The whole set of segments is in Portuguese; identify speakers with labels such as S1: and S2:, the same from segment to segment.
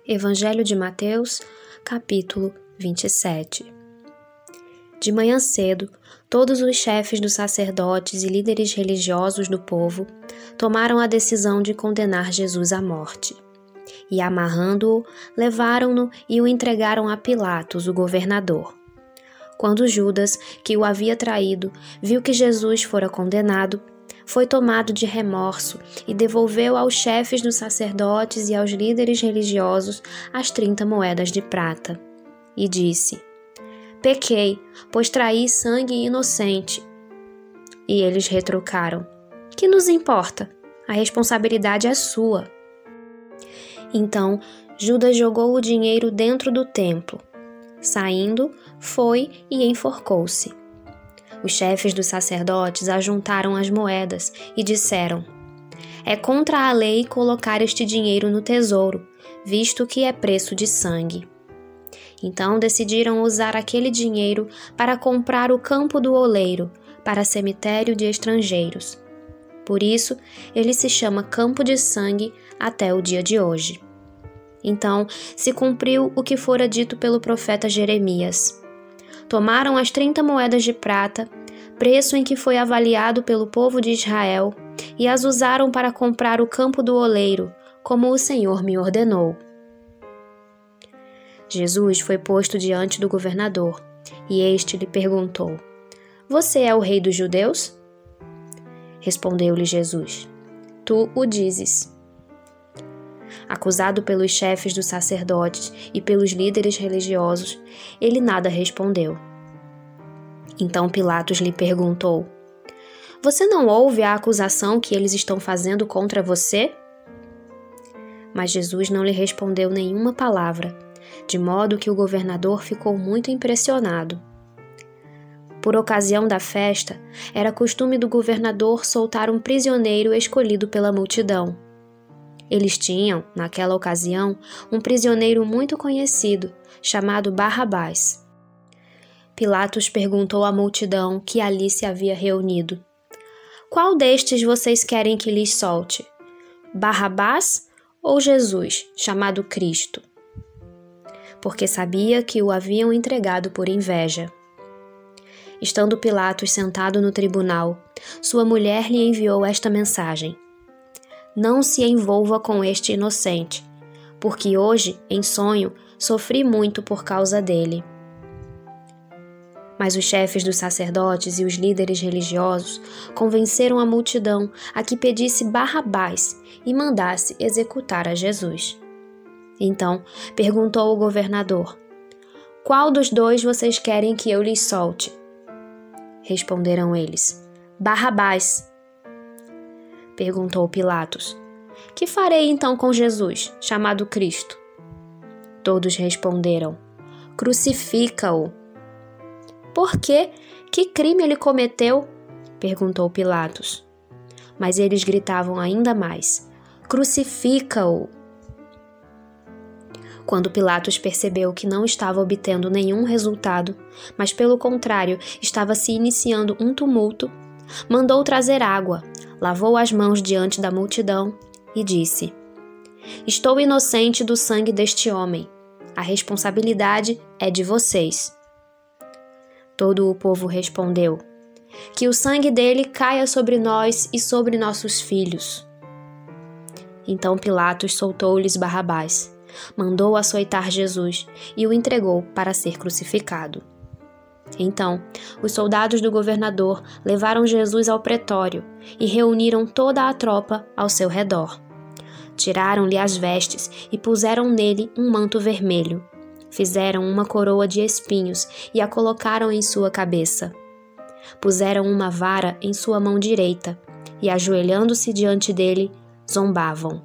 S1: Evangelho de Mateus, capítulo 27. De manhã cedo, todos os chefes dos sacerdotes e líderes religiosos do povo tomaram a decisão de condenar Jesus à morte. E, amarrando-o, levaram-no e o entregaram a Pilatos, o governador. Quando Judas, que o havia traído, viu que Jesus fora condenado, foi tomado de remorso e devolveu aos chefes dos sacerdotes e aos líderes religiosos as 30 moedas de prata. E disse: Pequei, pois traí sangue inocente. E eles retrucaram: Que nos importa? A responsabilidade é sua. Então Judas jogou o dinheiro dentro do templo. Saindo, foi e enforcou-se. Os chefes dos sacerdotes ajuntaram as moedas e disseram: É contra a lei colocar este dinheiro no tesouro, visto que é preço de sangue. Então decidiram usar aquele dinheiro para comprar o campo do oleiro, para cemitério de estrangeiros. Por isso, ele se chama Campo de Sangue até o dia de hoje. Então se cumpriu o que fora dito pelo profeta Jeremias. Tomaram as 30 moedas de prata, preço em que foi avaliado pelo povo de Israel, e as usaram para comprar o campo do oleiro, como o Senhor me ordenou. Jesus foi posto diante do governador, e este lhe perguntou: Você é o rei dos judeus? Respondeu-lhe Jesus: Tu o dizes. Acusado pelos chefes dos sacerdotes e pelos líderes religiosos, ele nada respondeu. Então Pilatos lhe perguntou: Você não ouve a acusação que eles estão fazendo contra você? Mas Jesus não lhe respondeu nenhuma palavra, de modo que o governador ficou muito impressionado. Por ocasião da festa, era costume do governador soltar um prisioneiro escolhido pela multidão. Eles tinham, naquela ocasião, um prisioneiro muito conhecido, chamado Barrabás. Pilatos perguntou à multidão que ali se havia reunido: Qual destes vocês querem que lhes solte? Barrabás ou Jesus, chamado Cristo? Porque sabia que o haviam entregado por inveja. Estando Pilatos sentado no tribunal, sua mulher lhe enviou esta mensagem: Não se envolva com este inocente, porque hoje, em sonho, sofri muito por causa dele. Mas os chefes dos sacerdotes e os líderes religiosos convenceram a multidão a que pedisse Barrabás e mandasse executar a Jesus. Então perguntou o governador: Qual dos dois vocês querem que eu lhes solte? Responderam eles: Barrabás. Perguntou Pilatos: Que farei então com Jesus, chamado Cristo? Todos responderam: Crucifica-o. Por quê? Que crime ele cometeu? Perguntou Pilatos. Mas eles gritavam ainda mais: Crucifica-o. Quando Pilatos percebeu que não estava obtendo nenhum resultado, mas pelo contrário estava se iniciando um tumulto, mandou trazer água, lavou as mãos diante da multidão e disse: Estou inocente do sangue deste homem. A responsabilidade é de vocês. Todo o povo respondeu: Que o sangue dele caia sobre nós e sobre nossos filhos. Então Pilatos soltou-lhes Barrabás, mandou açoitar Jesus e o entregou para ser crucificado. Então, os soldados do governador levaram Jesus ao pretório e reuniram toda a tropa ao seu redor. Tiraram-lhe as vestes e puseram nele um manto vermelho. Fizeram uma coroa de espinhos e a colocaram em sua cabeça. Puseram uma vara em sua mão direita e, ajoelhando-se diante dele, zombavam: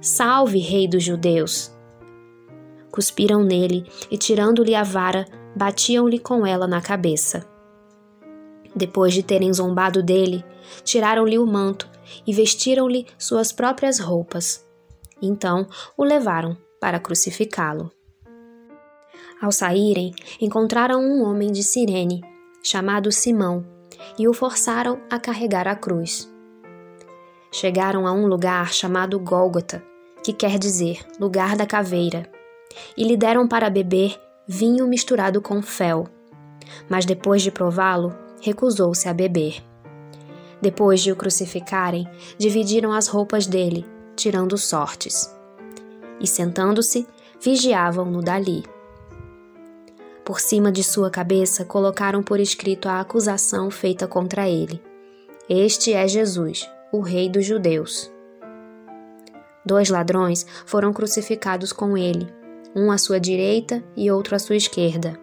S1: Salve, rei dos judeus! Cuspiram nele e, tirando-lhe a vara, batiam-lhe com ela na cabeça. Depois de terem zombado dele, tiraram-lhe o manto e vestiram-lhe suas próprias roupas. Então o levaram para crucificá-lo. Ao saírem, encontraram um homem de Cirene, chamado Simão, e o forçaram a carregar a cruz. Chegaram a um lugar chamado Gólgota, que quer dizer lugar da caveira, e lhe deram para beber vinho misturado com fel. Mas depois de prová-lo, recusou-se a beber. Depois de o crucificarem, dividiram as roupas dele, tirando sortes. E sentando-se, vigiavam-no dali. Por cima de sua cabeça colocaram por escrito a acusação feita contra ele. Este é Jesus, o Rei dos Judeus. 2 ladrões foram crucificados com ele, um à sua direita e outro à sua esquerda.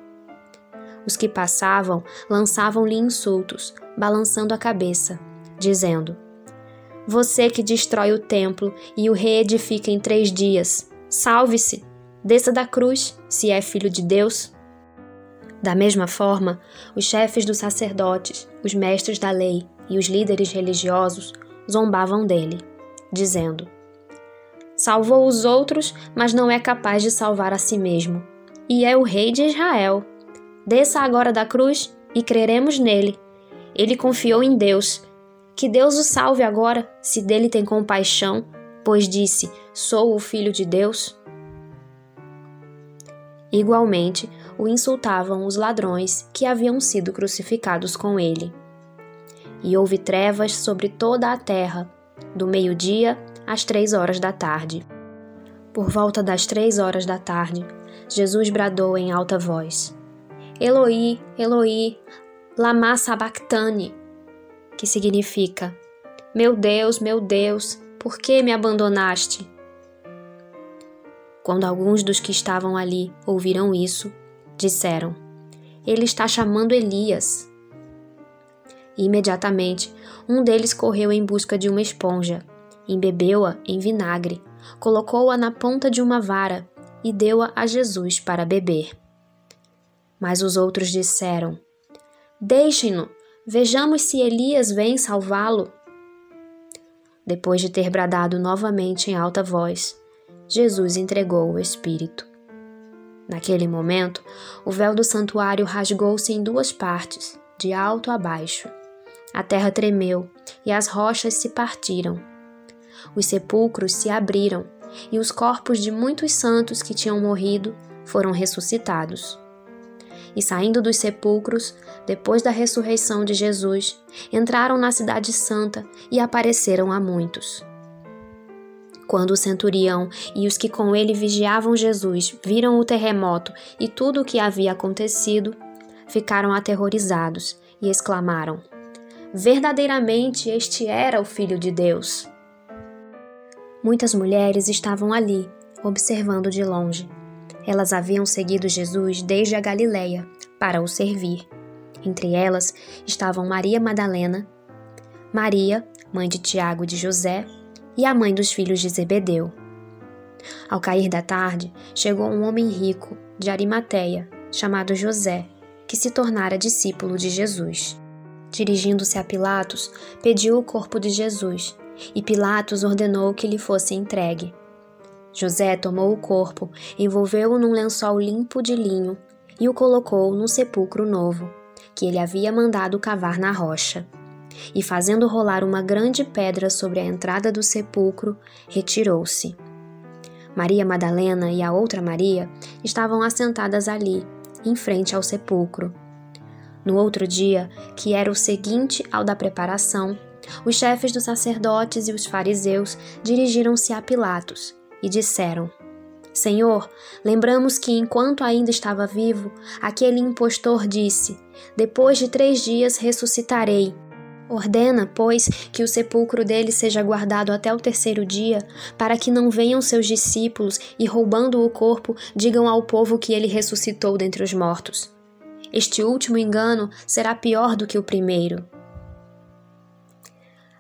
S1: Os que passavam lançavam-lhe insultos, balançando a cabeça, dizendo: Você que destrói o templo e o reedifica em 3 dias, salve-se, desça da cruz, se é filho de Deus. Da mesma forma, os chefes dos sacerdotes, os mestres da lei e os líderes religiosos zombavam dele, dizendo: Salvou os outros, mas não é capaz de salvar a si mesmo. E é o rei de Israel. Desça agora da cruz e creremos nele. Ele confiou em Deus. Que Deus o salve agora, se dele tem compaixão, pois disse: Sou o Filho de Deus. Igualmente, o insultavam os ladrões que haviam sido crucificados com ele. E houve trevas sobre toda a terra, do meio-dia às 3 horas da tarde. Por volta das 3 horas da tarde, Jesus bradou em alta voz: Eloi, Eloi, lama sabachthani, que significa: meu Deus, por que me abandonaste? Quando alguns dos que estavam ali ouviram isso, disseram: Ele está chamando Elias. E imediatamente, um deles correu em busca de uma esponja, embebeu-a em vinagre, colocou-a na ponta de uma vara e deu-a a Jesus para beber. Mas os outros disseram: Deixem-no, vejamos se Elias vem salvá-lo. Depois de ter bradado novamente em alta voz, Jesus entregou o Espírito. Naquele momento, o véu do santuário rasgou-se em 2 partes, de alto a baixo. A terra tremeu e as rochas se partiram. Os sepulcros se abriram e os corpos de muitos santos que tinham morrido foram ressuscitados. E saindo dos sepulcros, depois da ressurreição de Jesus, entraram na cidade santa e apareceram a muitos. Quando o centurião e os que com ele vigiavam Jesus viram o terremoto e tudo o que havia acontecido, ficaram aterrorizados e exclamaram: Verdadeiramente este era o Filho de Deus. Muitas mulheres estavam ali, observando de longe. Elas haviam seguido Jesus desde a Galileia, para o servir. Entre elas estavam Maria Madalena, Maria, mãe de Tiago e de José, e a mãe dos filhos de Zebedeu. Ao cair da tarde, chegou um homem rico, de Arimateia, chamado José, que se tornara discípulo de Jesus. Dirigindo-se a Pilatos, pediu o corpo de Jesus, e Pilatos ordenou que lhe fosse entregue. José tomou o corpo, envolveu-o num lençol limpo de linho e o colocou num sepulcro novo, que ele havia mandado cavar na rocha. E fazendo rolar uma grande pedra sobre a entrada do sepulcro, retirou-se. Maria Madalena e a outra Maria estavam assentadas ali, em frente ao sepulcro. No outro dia, que era o seguinte ao da preparação, os chefes dos sacerdotes e os fariseus dirigiram-se a Pilatos e disseram: Senhor, lembramos que enquanto ainda estava vivo, aquele impostor disse: Depois de 3 dias ressuscitarei. Ordena, pois, que o sepulcro dele seja guardado até o 3º dia, para que não venham seus discípulos e, roubando o corpo, digam ao povo que ele ressuscitou dentre os mortos. Este último engano será pior do que o primeiro.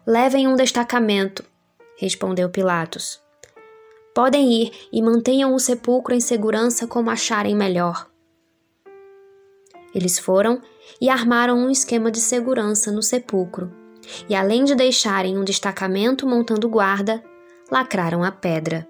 S1: Levem um destacamento, respondeu Pilatos. Podem ir e mantenham o sepulcro em segurança como acharem melhor. Eles foram e armaram um esquema de segurança no sepulcro, e além de deixarem um destacamento montando guarda, lacraram a pedra.